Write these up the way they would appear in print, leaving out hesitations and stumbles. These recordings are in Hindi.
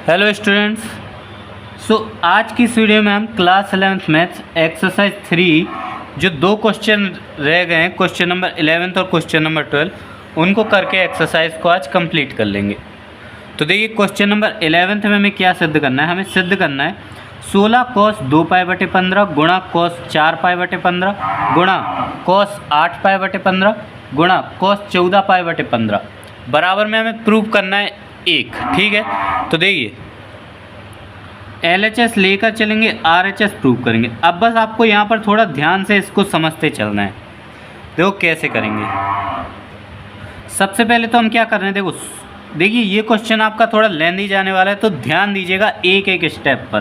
Hello students. आज की इस वीडियो में हम क्लास 11th मैथ्स एक्सरसाइज 3 जो दो क्वेश्चन रह गए हैं, क्वेश्चन नंबर 11 और क्वेश्चन नंबर 12, उनको करके एक्सरसाइज को आज कंप्लीट कर लेंगे। तो देखिए क्वेश्चन नंबर 11 में हमें क्या सिद्ध करना है। हमें सिद्ध करना है 16 cos 2π/15 गुणा cos 4π/15 गुणा cos 8π/15 गुणा cos 14π/15 बराबर में हमें प्रूव करना है 1। ठीक है, तो देखिए LHS लेकर चलेंगे, RHS प्रूव करेंगे। अब बस आपको यहाँ पर थोड़ा ध्यान से इसको समझते चलना है। देखो कैसे करेंगे। सबसे पहले तो हम क्या कर रहे हैं, देखिए ये क्वेश्चन आपका थोड़ा लेंदी जाने वाला है, तो ध्यान दीजिएगा एक एक स्टेप पर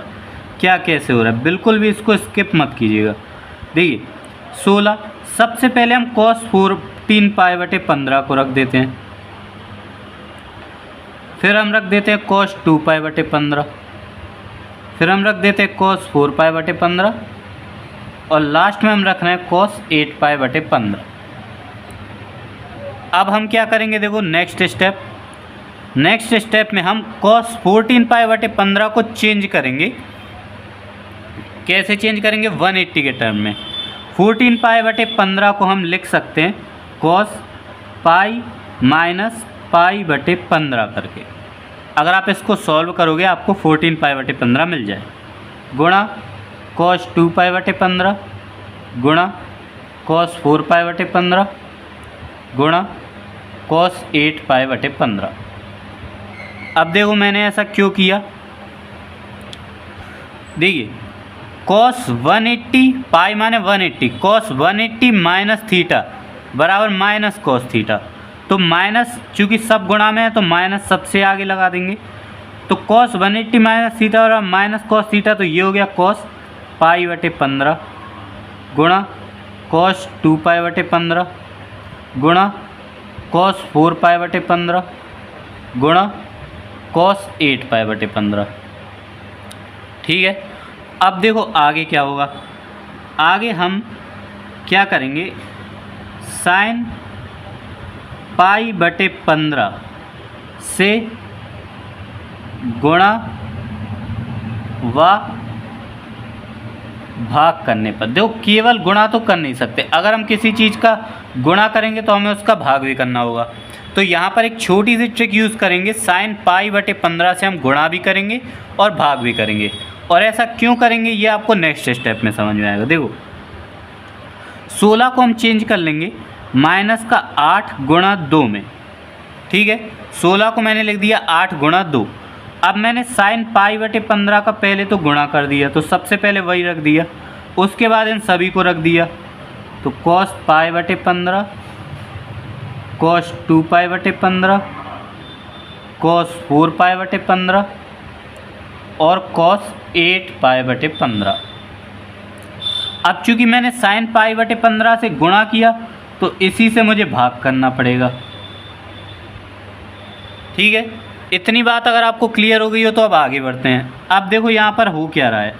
क्या कैसे हो रहा है। बिल्कुल भी इसको स्किप मत कीजिएगा। देखिए 16, सबसे पहले हम cos 14π/15 को रख देते हैं, फिर हम रख देते हैं cos 2π/15, फिर हम रख देते हैं cos 4π/15 और लास्ट में हम रख रहे हैं cos 8π/15। अब हम क्या करेंगे, देखो नेक्स्ट स्टेप में हम cos 14π/15 को चेंज करेंगे। कैसे चेंज करेंगे, 180 के टर्म में। 14π/15 को हम लिख सकते हैं cos पाई माइनस π/15 करके। अगर आप इसको सॉल्व करोगे आपको 14π/15 मिल जाए, गुणा cos 2π/15 गुणा cos 4π/15 गुणा cos 8π/15। अब देखो मैंने ऐसा क्यों किया, देखिए cos 180 पाई माने 180, cos 180 माइनस थीटा बराबर माइनस cos थीटा। तो माइनस चूँकि सब गुणा में है तो माइनस सबसे आगे लगा देंगे। तो cos 180 माइनस थीटा और माइनस cos थीटा, तो ये हो गया cos π/15 गुणा cos 2π/15 गुणा cos 4π/15 गुणा cos 8π/15। ठीक है, अब देखो आगे क्या होगा। आगे हम क्या करेंगे, साइन π/15 से गुणा व भाग करने पर, देखो केवल गुणा तो कर नहीं सकते, अगर हम किसी चीज़ का गुणा करेंगे तो हमें उसका भाग भी करना होगा। तो यहाँ पर एक छोटी सी ट्रिक यूज़ करेंगे, साइन π/15 से हम गुणा भी करेंगे और भाग भी करेंगे। और ऐसा क्यों करेंगे ये आपको नेक्स्ट स्टेप में समझ में आएगा। देखो 16 को हम चेंज कर लेंगे माइनस का 8 गुणा 2 में। ठीक है, 16 को मैंने लिख दिया 8 गुणा 2। अब मैंने साइन π/15 का पहले तो गुणा कर दिया, तो सबसे पहले वही रख दिया, उसके बाद इन सभी को रख दिया। तो cos π/15, cos 2π/15, cos 4π/15 और cos 8π/15। अब चूँकि मैंने साइन π/15 से गुणा किया तो इसी से मुझे भाग करना पड़ेगा। ठीक है, इतनी बात अगर आपको क्लियर हो गई हो तो अब आगे बढ़ते हैं। अब देखो यहाँ पर हो क्या रहा है,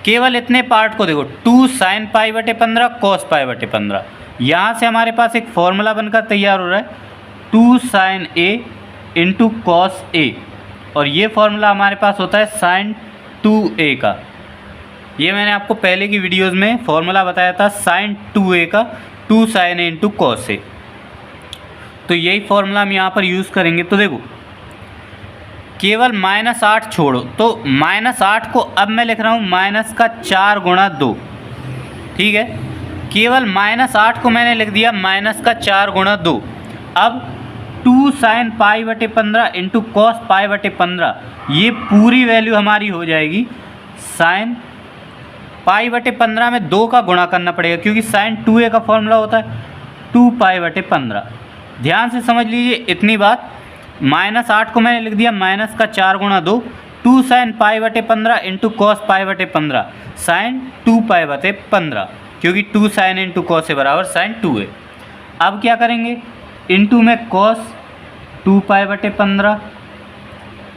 केवल इतने पार्ट को देखो, 2 साइन π/15 cos π/15। यहाँ से हमारे पास एक फॉर्मूला बनकर तैयार हो रहा है 2 sine A into cos A, और ये फॉर्मूला हमारे पास होता है साइन 2A का। ये मैंने आपको पहले की वीडियोज़ में फॉर्मूला बताया था साइन 2A का, 2 sine A into cos A। तो यही फॉर्मूला हम यहाँ पर यूज़ करेंगे। तो देखो केवल -8 छोड़ो, तो -8 को अब मैं लिख रहा हूँ माइनस का 4 गुणा 2। ठीक है, केवल -8 को मैंने लिख दिया माइनस का 4 गुणा 2। अब 2 साइन π/15 इंटू कॉस π/15, ये पूरी वैल्यू हमारी हो जाएगी साइन π/15 में 2 का गुणा करना पड़ेगा, क्योंकि साइन 2A का फॉर्मूला होता है 2π/15। ध्यान से समझ लीजिए इतनी बात। -8 को मैंने लिख दिया माइनस का 4 गुणा 2, 2 साइन π/15 इंटू कॉस π/15 साइन 2π/15, क्योंकि 2 साइन इंटू कॉस ए बराबर साइन 2A। अब क्या करेंगे, इंटू में cos 2π/15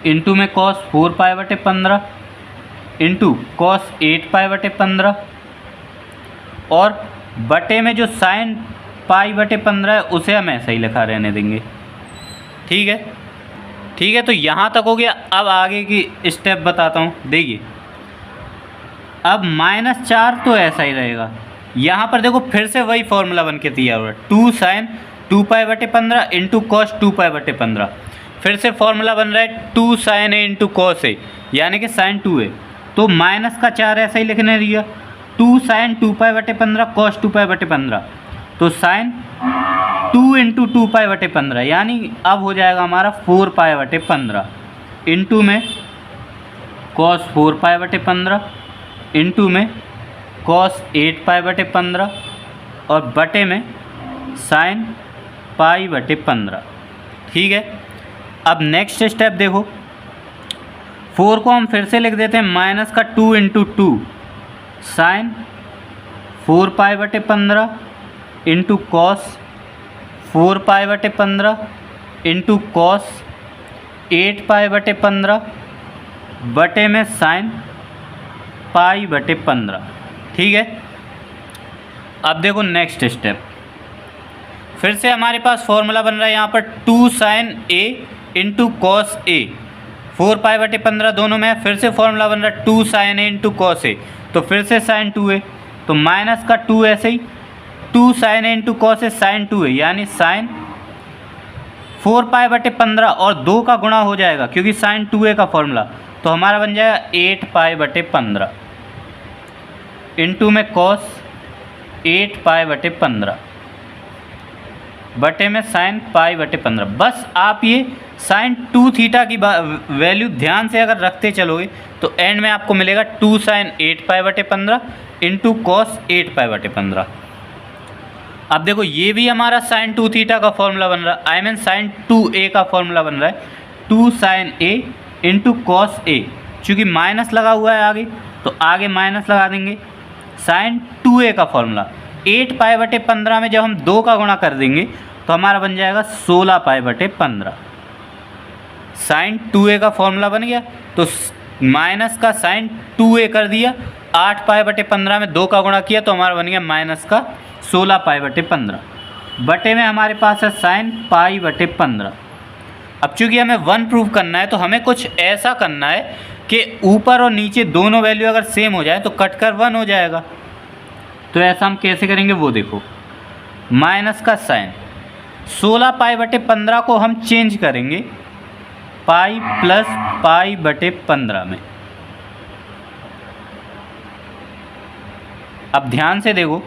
इंटू में cos 4π/15 इंटू cos 8π/15 और बटे में जो साइन π/15 है उसे हम ऐसा ही लिखा रहने देंगे। ठीक है, ठीक है, तो यहाँ तक हो गया। अब आगे की स्टेप बताता हूँ। देखिए अब -4 तो ऐसा ही रहेगा। यहाँ पर देखो फिर से वही फॉर्मूला बन के तैयार हो रहा है, 2 sin 2π/15 इंटू कॉस 2π/15। फिर से फॉर्मूला बन रहा है 2 sin a into cos a, यानी कि sin 2a। तो -4 ऐसा ही लिखने दिया, 2 sin 2π/15 कॉस 2π/15। तो sin 2 इंटू 2π/15 यानी अब हो जाएगा हमारा 4π/15 इंटू में कॉस 4π/15 इंटू में कॉस 8π/15 और बटे में साइन π/15। ठीक है, अब नेक्स्ट स्टेप देखो, 4 को हम फिर से लिख देते हैं -2 into 2 sine 4π/15 into cos 4π/15 into cos 8π/15 बटे में साइन π/15। ठीक है, अब देखो नेक्स्ट स्टेप, फिर से हमारे पास फॉर्मूला बन रहा है यहाँ पर 2 sin a into cos a, 4π/15 दोनों में। फिर से फॉर्मूला बन रहा है 2 sin a into cos a, तो फिर से sin 2a, तो -2 ऐसे ही 2 sin a into cos a sin 2a, यानी sin 4π/15 और 2 का गुणा हो जाएगा क्योंकि sin 2a का फॉर्मूला, तो हमारा बन जाएगा 8π/15 इंटू में कॉस 8π/15 बटे में साइन π/15। बस आप ये साइन 2 थीटा की वैल्यू ध्यान से अगर रखते चलोगे तो एंड में आपको मिलेगा 2 sin 8π/15 इंटू कॉस 8π/15। अब देखो ये भी हमारा साइन 2 थीटा का फॉर्मूला बन रहा है, आई मीन साइन 2a का फॉर्मूला बन रहा है, 2 sin a into cos a। चूँकि माइनस लगा हुआ है आगे, तो आगे माइनस लगा देंगे। साइन 2a का फॉर्मूला 8π/15 में जब हम 2 का गुणा कर देंगे तो हमारा बन जाएगा 16π/15। साइन 2a का फॉर्मूला बन गया, तो माइनस का साइन 2a कर दिया, 8π/15 में 2 का गुणा किया तो हमारा बन गया माइनस का 16π/15 बटे में हमारे पास है साइन π/15। अब चूँकि हमें 1 प्रूव करना है तो हमें कुछ ऐसा करना है कि /ऊपर और नीचे दोनों वैल्यू अगर सेम हो जाए तो कट कर 1 हो जाएगा। तो ऐसा हम कैसे करेंगे वो देखो, माइनस का साइन 16π/15 को हम चेंज करेंगे पाई प्लस π/15 में। अब ध्यान से देखो,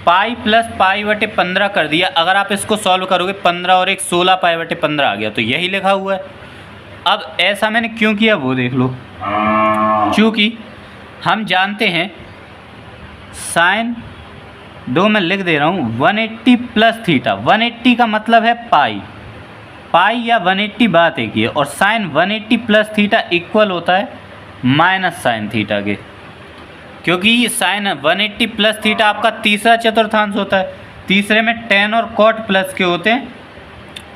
पाई प्लस π/15 कर दिया। अगर आप इसको सॉल्व करोगे 15 और 1 16π/15 आ गया, तो यही लिखा हुआ है। अब ऐसा मैंने क्यों किया वो देख लो, क्योंकि हम जानते हैं साइन 2 में लिख दे रहा हूँ 180 प्लस थीटा। 180 का मतलब है पाई या 180 बात एक ही है, और साइन 180 प्लस थीटा इक्वल होता है माइनस साइन थीटा के, क्योंकि साइन 180 प्लस थीटा आपका तीसरा चतुर्थांश होता है। तीसरे में टेन और कॉट प्लस के होते हैं,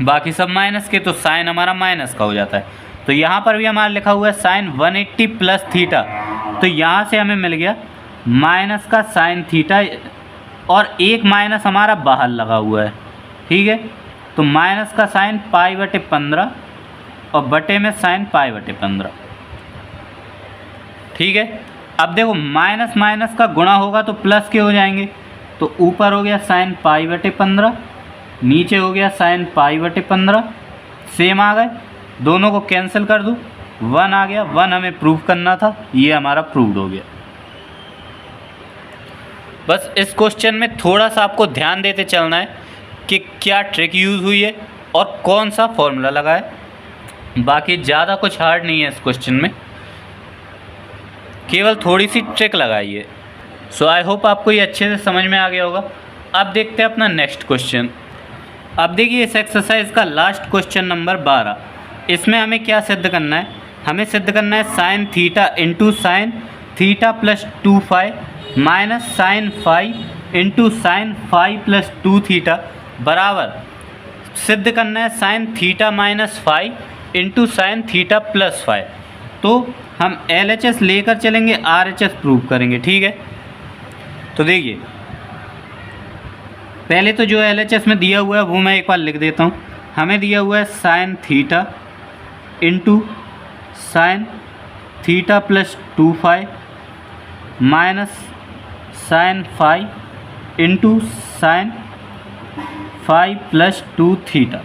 बाकी सब माइनस के, तो साइन हमारा माइनस का हो जाता है। तो यहाँ पर भी हमारा लिखा हुआ है साइन 180 प्लस थीटा, तो यहाँ से हमें मिल गया माइनस का साइन थीटा, और एक माइनस हमारा बाहर लगा हुआ है। ठीक है, तो माइनस का साइन π/15 और बटे में साइन π/15। ठीक है, अब देखो माइनस माइनस का गुणा होगा तो प्लस के हो जाएंगे, तो ऊपर हो गया साइन π/15, नीचे हो गया साइन π/15, सेम आ गए, दोनों को कैंसिल कर दूँ, 1 आ गया। 1 हमें प्रूव करना था, ये हमारा प्रूव्ड हो गया। बस इस क्वेश्चन में थोड़ा सा आपको ध्यान देते चलना है कि क्या ट्रिक यूज़ हुई है और कौन सा फॉर्मूला लगा है। बाकी ज़्यादा कुछ हार्ड नहीं है इस क्वेश्चन में, केवल थोड़ी सी ट्रिक लगाई है। सो आई होप आपको ये अच्छे से समझ में आ गया होगा। अब देखते हैं अपना नेक्स्ट क्वेश्चन। अब देखिए इस एक्सरसाइज का लास्ट क्वेश्चन नंबर 12। इसमें हमें क्या सिद्ध करना है, हमें सिद्ध करना है sine theta into sine theta plus 2 phi minus sine phi into sine phi plus 2 theta बराबर सिद्ध करना है sine theta minus phi into sine theta plus phi. तो हम LHS लेकर चलेंगे, RHS प्रूव करेंगे। ठीक है, तो देखिए पहले तो जो LHS में दिया हुआ है वो मैं एक बार लिख देता हूँ। हमें दिया हुआ है sine theta into sine theta plus 2 phi minus sine phi into sine phi plus 2 theta,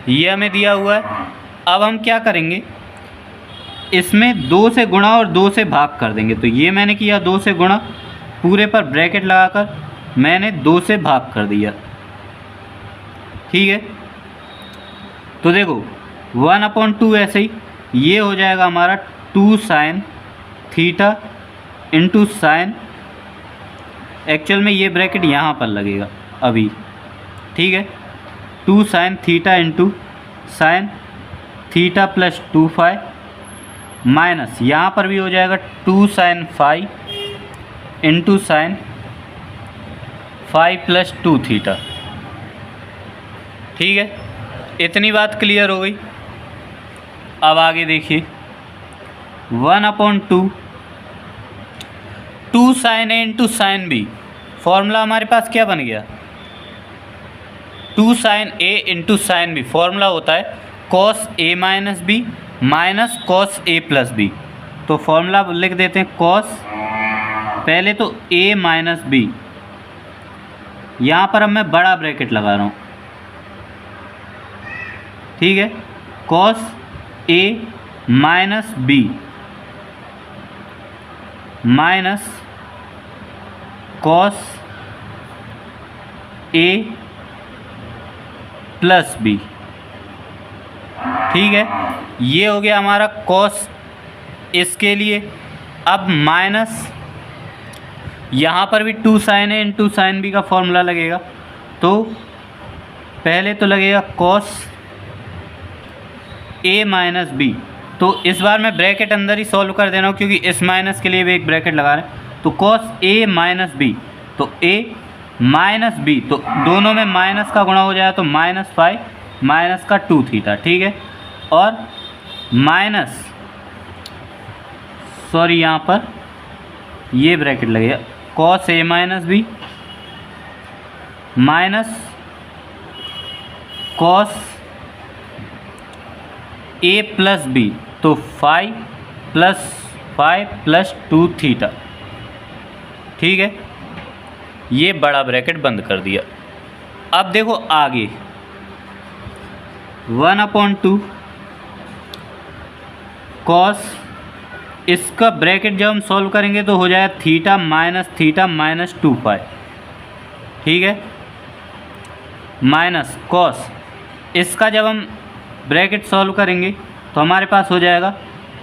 ये हमें दिया हुआ है। अब हम क्या करेंगे, इसमें 2 से गुणा और 2 से भाग कर देंगे। तो ये मैंने किया 2 से गुणा, पूरे पर ब्रैकेट लगाकर मैंने 2 से भाग कर दिया, ठीक है। तो देखो 1/2 ऐसे ही ये हो जाएगा हमारा 2 sine theta into sign, actual में ये ब्रैकेट यहाँ पर लगेगा अभी, ठीक है। 2 sine theta into sine theta plus 2 phi minus यहाँ पर भी हो जाएगा 2 sine phi into sine phi plus 2 theta, ठीक है। इतनी बात क्लियर हो गई। अब आगे देखिए 1/2 2 साइन ए इंटू साइन बी, फॉर्मूला हमारे पास क्या बन गया, 2 साइन ए इंटू साइन बी, फॉर्मूला होता है cos A minus B minus cos A plus B. तो फॉर्मूला लिख देते हैं कॉस, पहले तो ए माइनस बी, यहाँ पर अब मैं बड़ा ब्रैकेट लगा रहा हूँ, ठीक है। Cos A minus B minus cos A plus B, ठीक है। ये हो गया हमारा कॉस इसके लिए। अब माइनस यहाँ पर भी 2 साइन ए इंटू साइन बी का फॉर्मूला लगेगा। तो पहले तो लगेगा कॉस ए माइनस बी, तो इस बार मैं ब्रैकेट अंदर ही सॉल्व कर देना हूँ क्योंकि इस माइनस के लिए भी एक ब्रैकेट लगा रहे हैं। तो कॉस ए माइनस बी, तो ए माइनस बी, तो दोनों में माइनस का गुणा हो जाएगा तो माइनस फाई माइनस का 2 थीटा, ठीक है। और माइनस सॉरी यहाँ पर ये ब्रैकेट लगेगा cos A minus B minus cos A plus B, तो फाई प्लस 2 थीटा, ठीक है। ये बड़ा ब्रैकेट बंद कर दिया। अब देखो आगे 1/2 कॉस, इसका ब्रैकेट जब हम सॉल्व करेंगे तो हो जाएगा थीटा माइनस 2 फाई, ठीक है, माइनस कॉस, इसका जब हम ब्रैकेट सॉल्व करेंगे तो हमारे पास हो जाएगा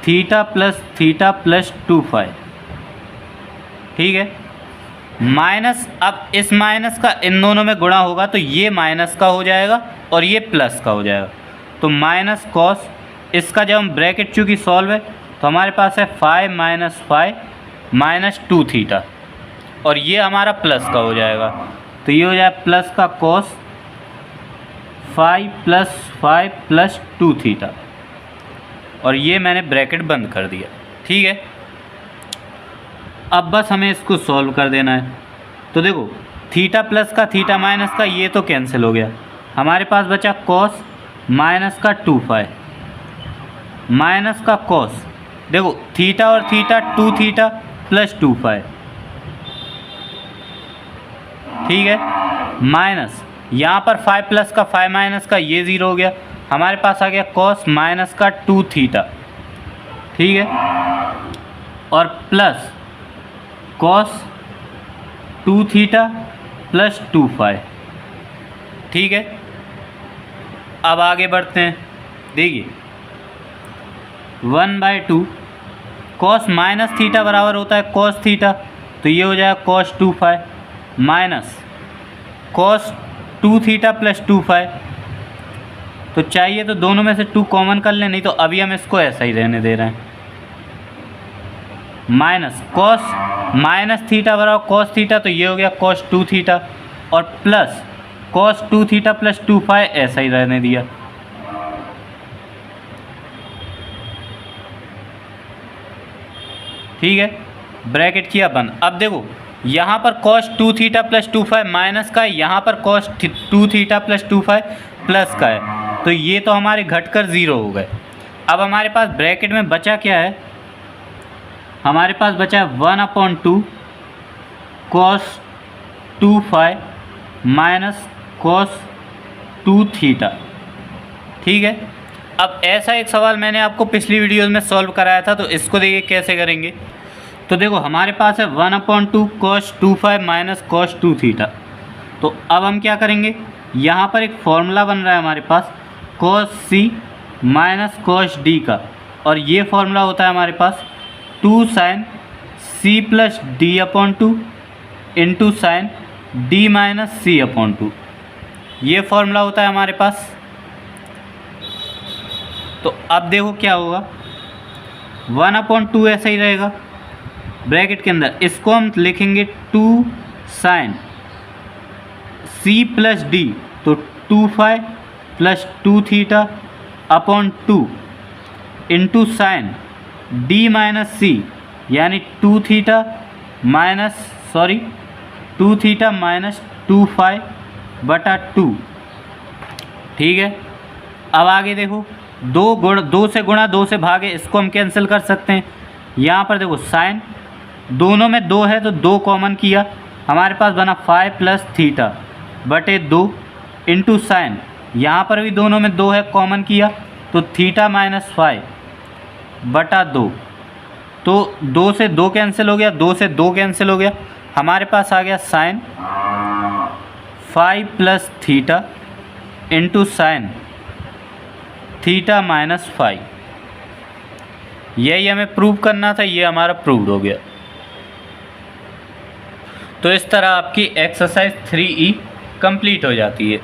थीटा प्लस 2 फाई, ठीक है। माइनस, अब इस माइनस का इन दोनों में गुणा होगा तो ये माइनस का हो जाएगा और ये प्लस का हो जाएगा। तो माइनस कॉस, इसका जब हम ब्रैकेट चूँकि सॉल्व है तो हमारे पास है फाई माइनस 2 थीटा, और ये हमारा प्लस का हो जाएगा। तो ये हो जाएगा प्लस का कॉस फाई प्लस 2 थीटा, और ये मैंने ब्रैकेट बंद कर दिया, ठीक है। अब बस हमें इसको सॉल्व कर देना है। तो देखो थीटा प्लस का थीटा माइनस का ये तो कैंसिल हो गया, हमारे पास बचा कॉस माइनस का 2 फाई माइनस का कॉस, देखो थीटा और थीटा 2 थीटा प्लस 2 फाई, ठीक है, माइनस यहाँ पर फाई प्लस का फाई माइनस का ये 0 हो गया, हमारे पास आ गया कॉस माइनस का 2 थीटा, ठीक है, और plus cos 2 theta plus 2 phi, ठीक है। अब आगे बढ़ते हैं, देखिए 1/2 कॉस माइनस थीटा बराबर होता है कॉस थीटा, तो ये हो जाएगा cos 2 phi minus cos 2 theta plus 2 phi. तो चाहिए तो दोनों में से 2 कॉमन कर लें, नहीं तो अभी हम इसको ऐसा ही रहने दे रहे हैं। माइनस कॉस माइनस थीटा बराबर कॉस थीटा, तो ये हो गया कॉस 2 थीटा, और plus cos 2 theta plus 2 phi, ऐसा ही रहने दिया। ठीक है, ब्रैकेट किया बंद। अब देखो यहाँ पर cos 2 theta plus 2 phi minus का है, यहाँ पर cos 2 theta plus 2 phi plus का है, तो ये तो हमारे घटकर 0 हो गए। अब हमारे पास ब्रैकेट में बचा क्या है, हमारे पास बचा है 1/2 cos 2 phi minus cos 2 theta. ठीक है, अब ऐसा एक सवाल मैंने आपको पिछली वीडियोस में सॉल्व कराया था, तो इसको देखिए कैसे करेंगे। तो देखो हमारे पास है 1/2 cos 2 phi minus cos 2 theta. तो अब हम क्या करेंगे, यहाँ पर एक फॉर्मूला बन रहा है हमारे पास cos c minus cos d का, और ये फॉर्मूला होता है हमारे पास 2 sin c plus d/2 into sine d minus c/2, ये फॉर्मूला होता है हमारे पास। तो अब देखो क्या होगा, 1/2 ऐसा ही रहेगा ब्रैकेट के अंदर, इसको हम लिखेंगे 2 sin c प्लस d, तो 2 phi plus 2 theta upon 2 into sine d minus c, यानी 2 थीटा माइनस 2 फाई बटा 2। ठीक है, अब आगे देखो 2 से गुणा 2 से भागे, इसको हम कैंसिल कर सकते हैं। यहाँ पर देखो साइन दोनों में 2 है तो 2 कॉमन किया, हमारे पास बना 5 प्लस थीटा बटे 2 इंटू साइन, यहाँ पर भी दोनों में 2 है कॉमन किया तो थीटा माइनस 5 बटा 2। तो 2 से 2 कैंसिल हो गया, 2 से 2 कैंसिल हो गया, हमारे पास आ गया sine 5 plus theta into sine theta minus 5। यही हमें प्रूव करना था, ये हमारा प्रूव्ड हो गया। तो इस तरह आपकी एक्सरसाइज 3E कंप्लीट हो जाती है।